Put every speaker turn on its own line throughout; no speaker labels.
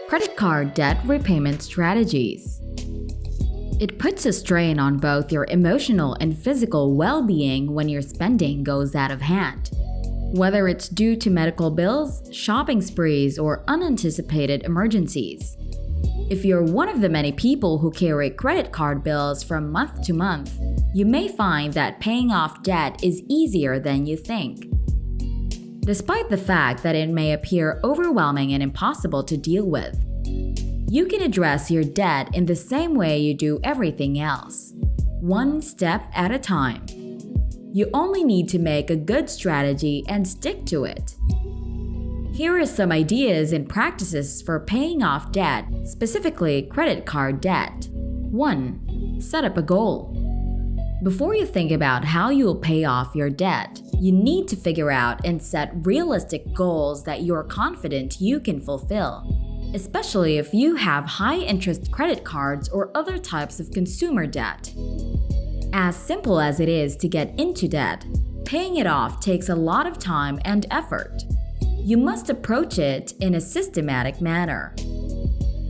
Credit card debt repayment strategies. It puts a strain on both your emotional and physical well-being when your spending goes out of hand. Whether it's due to medical bills, shopping sprees, or unanticipated emergencies. If you're one of the many people who carry credit card bills from month to month, you may find that paying off debt is easier than you think. Despite the fact that it may appear overwhelming and impossible to deal with, you can address your debt in the same way you do everything else, one step at a time. You only need to make a good strategy and stick to it. Here are some ideas and practices for paying off debt, specifically credit card debt. 1. Set up a goal. Before you think about how you will pay off your debt, you need to figure out and set realistic goals that you're confident you can fulfill, especially if you have high-interest credit cards or other types of consumer debt. As simple as it is to get into debt, paying it off takes a lot of time and effort. You must approach it in a systematic manner.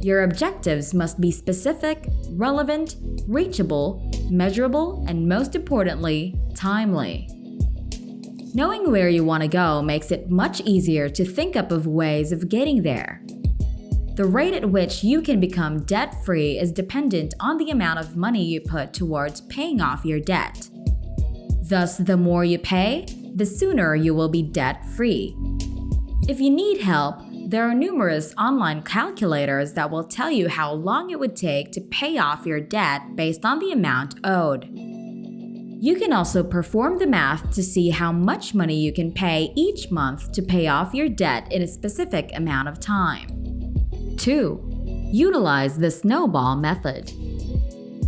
Your objectives must be specific, relevant, reachable, measurable, and most importantly, timely. Knowing where you want to go makes it much easier to think up of ways of getting there. The rate at which you can become debt-free is dependent on the amount of money you put towards paying off your debt. Thus, the more you pay, the sooner you will be debt-free. If you need help, there are numerous online calculators that will tell you how long it would take to pay off your debt based on the amount owed. You can also perform the math to see how much money you can pay each month to pay off your debt in a specific amount of time. 2. Utilize the snowball method.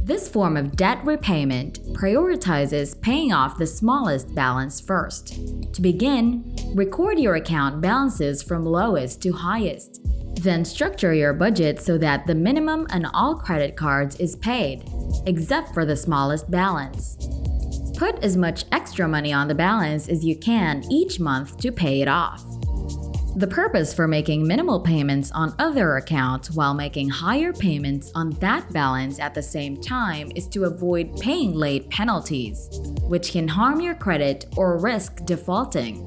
This form of debt repayment prioritizes paying off the smallest balance first. To begin, record your account balances from lowest to highest. Then structure your budget so that the minimum on all credit cards is paid, except for the smallest balance. Put as much extra money on the balance as you can each month to pay it off. The purpose for making minimal payments on other accounts while making higher payments on that balance at the same time is to avoid paying late penalties, which can harm your credit or risk defaulting.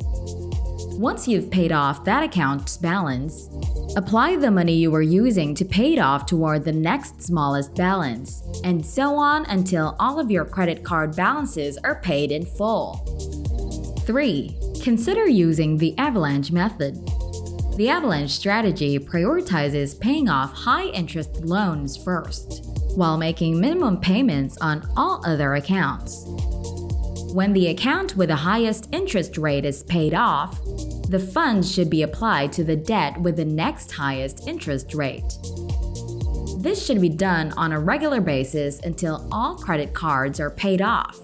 Once you've paid off that account's balance, apply the money you were using to pay it off toward the next smallest balance, and so on until all of your credit card balances are paid in full. 3. Consider using the avalanche method. The avalanche strategy prioritizes paying off high-interest loans first, while making minimum payments on all other accounts. When the account with the highest interest rate is paid off, the funds should be applied to the debt with the next highest interest rate. This should be done on a regular basis until all credit cards are paid off.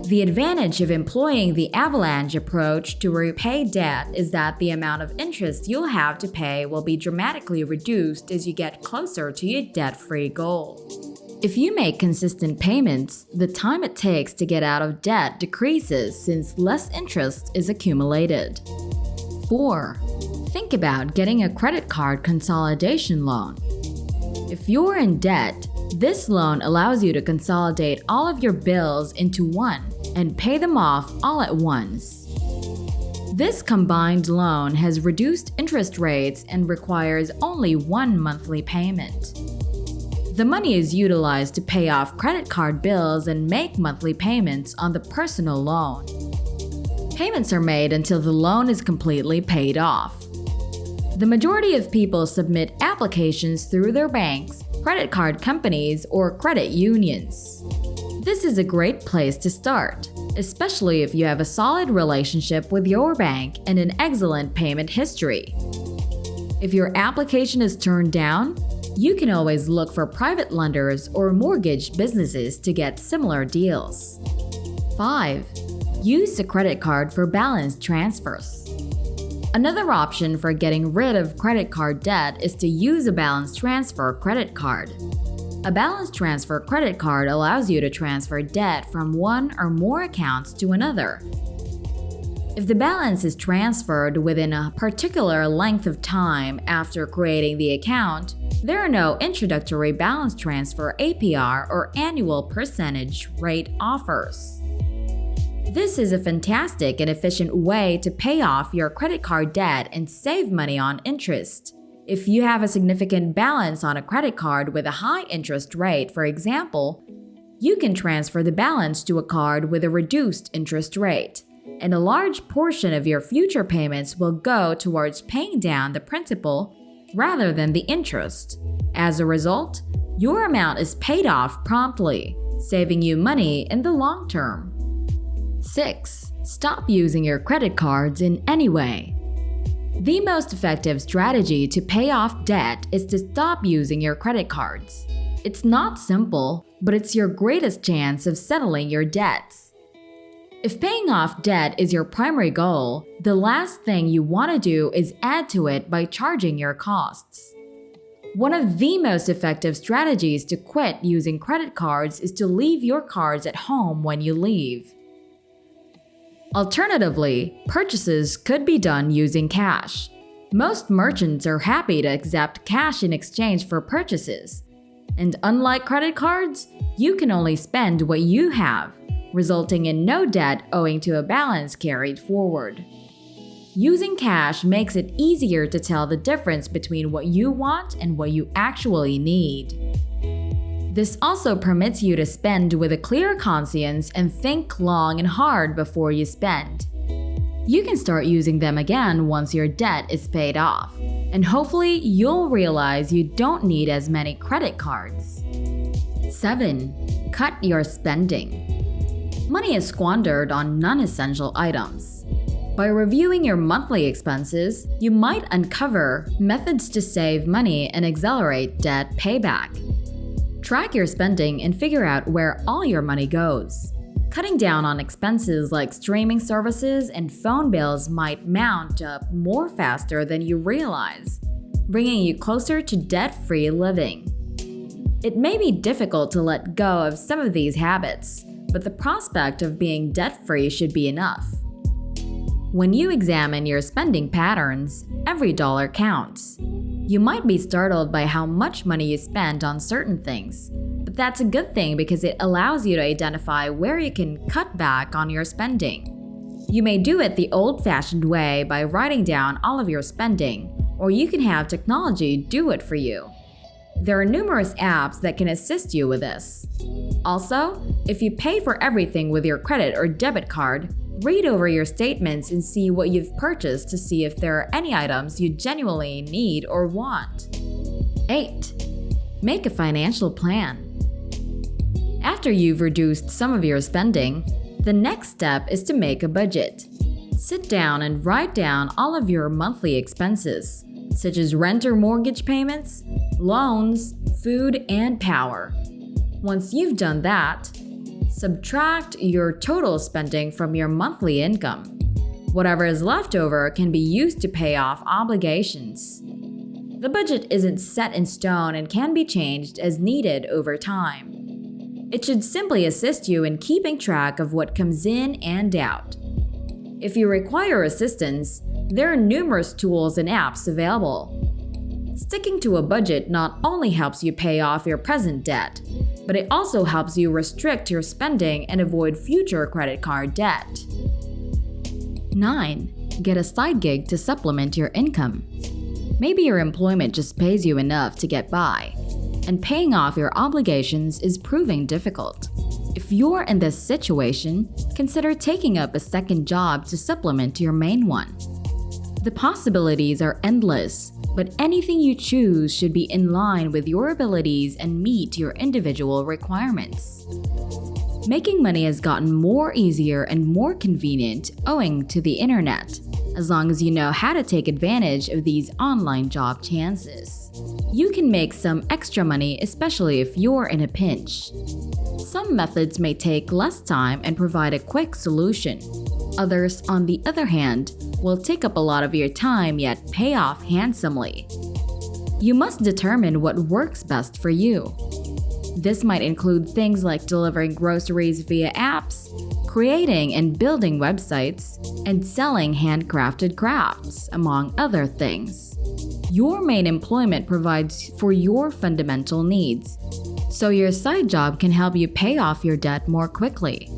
The advantage of employing the avalanche approach to repay debt is that the amount of interest you'll have to pay will be dramatically reduced as you get closer to your debt-free goal. If you make consistent payments, the time it takes to get out of debt decreases since less interest is accumulated. 4. Think about getting a credit card consolidation loan. If you're in debt, this loan allows you to consolidate all of your bills into one and pay them off all at once. This combined loan has reduced interest rates and requires only one monthly payment. The money is utilized to pay off credit card bills and make monthly payments on the personal loan. Payments are made until the loan is completely paid off. The majority of people submit applications through their banks, credit card companies, or credit unions. This is a great place to start, especially if you have a solid relationship with your bank and an excellent payment history. If your application is turned down, you can always look for private lenders or mortgage businesses to get similar deals. 5. Use a credit card for balance transfers. Another option for getting rid of credit card debt is to use a balance transfer credit card. A balance transfer credit card allows you to transfer debt from one or more accounts to another. If the balance is transferred within a particular length of time after creating the account, there are no introductory balance transfer APR or annual percentage rate offers. This is a fantastic and efficient way to pay off your credit card debt and save money on interest. If you have a significant balance on a credit card with a high interest rate, for example, you can transfer the balance to a card with a reduced interest rate, and a large portion of your future payments will go towards paying down the principal rather than the interest. As a result, your amount is paid off promptly, saving you money in the long term. 6. Stop using your credit cards in any way. The most effective strategy to pay off debt is to stop using your credit cards. It's not simple, but it's your greatest chance of settling your debts. If paying off debt is your primary goal, the last thing you want to do is add to it by charging your costs. One of the most effective strategies to quit using credit cards is to leave your cards at home when you leave. Alternatively, purchases could be done using cash. Most merchants are happy to accept cash in exchange for purchases. And unlike credit cards, you can only spend what you have, resulting in no debt owing to a balance carried forward. Using cash makes it easier to tell the difference between what you want and what you actually need. This also permits you to spend with a clear conscience and think long and hard before you spend. You can start using them again once your debt is paid off, and hopefully you'll realize you don't need as many credit cards. 7. Cut your spending. Money is squandered on non-essential items. By reviewing your monthly expenses, you might uncover methods to save money and accelerate debt payback. Track your spending and figure out where all your money goes. Cutting down on expenses like streaming services and phone bills might mount up more faster than you realize, bringing you closer to debt-free living. It may be difficult to let go of some of these habits, but the prospect of being debt-free should be enough. When you examine your spending patterns, every dollar counts. You might be startled by how much money you spend on certain things, but that's a good thing because it allows you to identify where you can cut back on your spending. You may do it the old-fashioned way by writing down all of your spending, or you can have technology do it for you. There are numerous apps that can assist you with this. Also, if you pay for everything with your credit or debit card, read over your statements and see what you've purchased to see if there are any items you genuinely need or want. 8. Make a financial plan. After you've reduced some of your spending, the next step is to make a budget. Sit down and write down all of your monthly expenses, such as rent or mortgage payments, loans, food, and power. Once you've done that, subtract your total spending from your monthly income. Whatever is left over can be used to pay off obligations. The budget isn't set in stone and can be changed as needed over time. It should simply assist you in keeping track of what comes in and out. If you require assistance, there are numerous tools and apps available. Sticking to a budget not only helps you pay off your present debt, but it also helps you restrict your spending and avoid future credit card debt. 9. Get a side gig to supplement your income. Maybe your employment just pays you enough to get by, and paying off your obligations is proving difficult. If you're in this situation, consider taking up a second job to supplement your main one. The possibilities are endless, but anything you choose should be in line with your abilities and meet your individual requirements. Making money has gotten more easier and more convenient owing to the internet, as long as you know how to take advantage of these online job chances. You can make some extra money, especially if you're in a pinch. Some methods may take less time and provide a quick solution. Others, on the other hand, will take up a lot of your time yet pay off handsomely. You must determine what works best for you. This might include things like delivering groceries via apps, creating and building websites, and selling handcrafted crafts, among other things. Your main employment provides for your fundamental needs, so your side job can help you pay off your debt more quickly.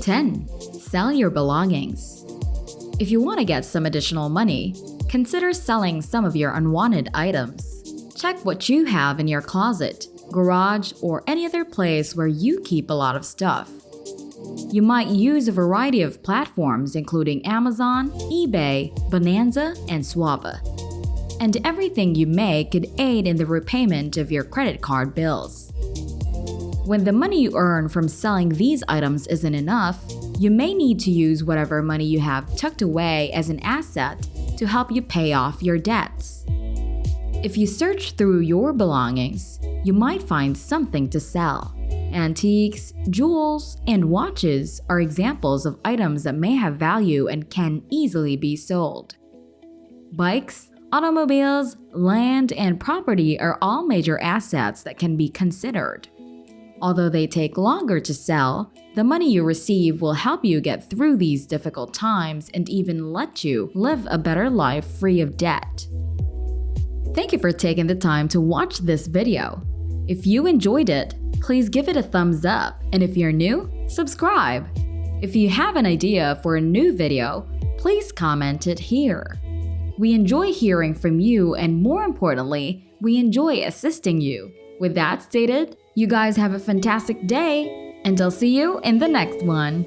10. Sell your belongings. If you want to get some additional money, consider selling some of your unwanted items. Check what you have in your closet, garage, or any other place where you keep a lot of stuff. You might use a variety of platforms including Amazon, eBay, Bonanza, and Swappa. And everything you make could aid in the repayment of your credit card bills. When the money you earn from selling these items isn't enough, you may need to use whatever money you have tucked away as an asset to help you pay off your debts. If you search through your belongings, you might find something to sell. Antiques, jewels, and watches are examples of items that may have value and can easily be sold. Bikes, automobiles, land, and property are all major assets that can be considered. Although they take longer to sell, the money you receive will help you get through these difficult times and even let you live a better life free of debt. Thank you for taking the time to watch this video. If you enjoyed it, please give it a thumbs up, and if you're new, subscribe. If you have an idea for a new video, please comment it here. We enjoy hearing from you, and more importantly, we enjoy assisting you. With that stated, you guys have a fantastic day, and I'll see you in the next one.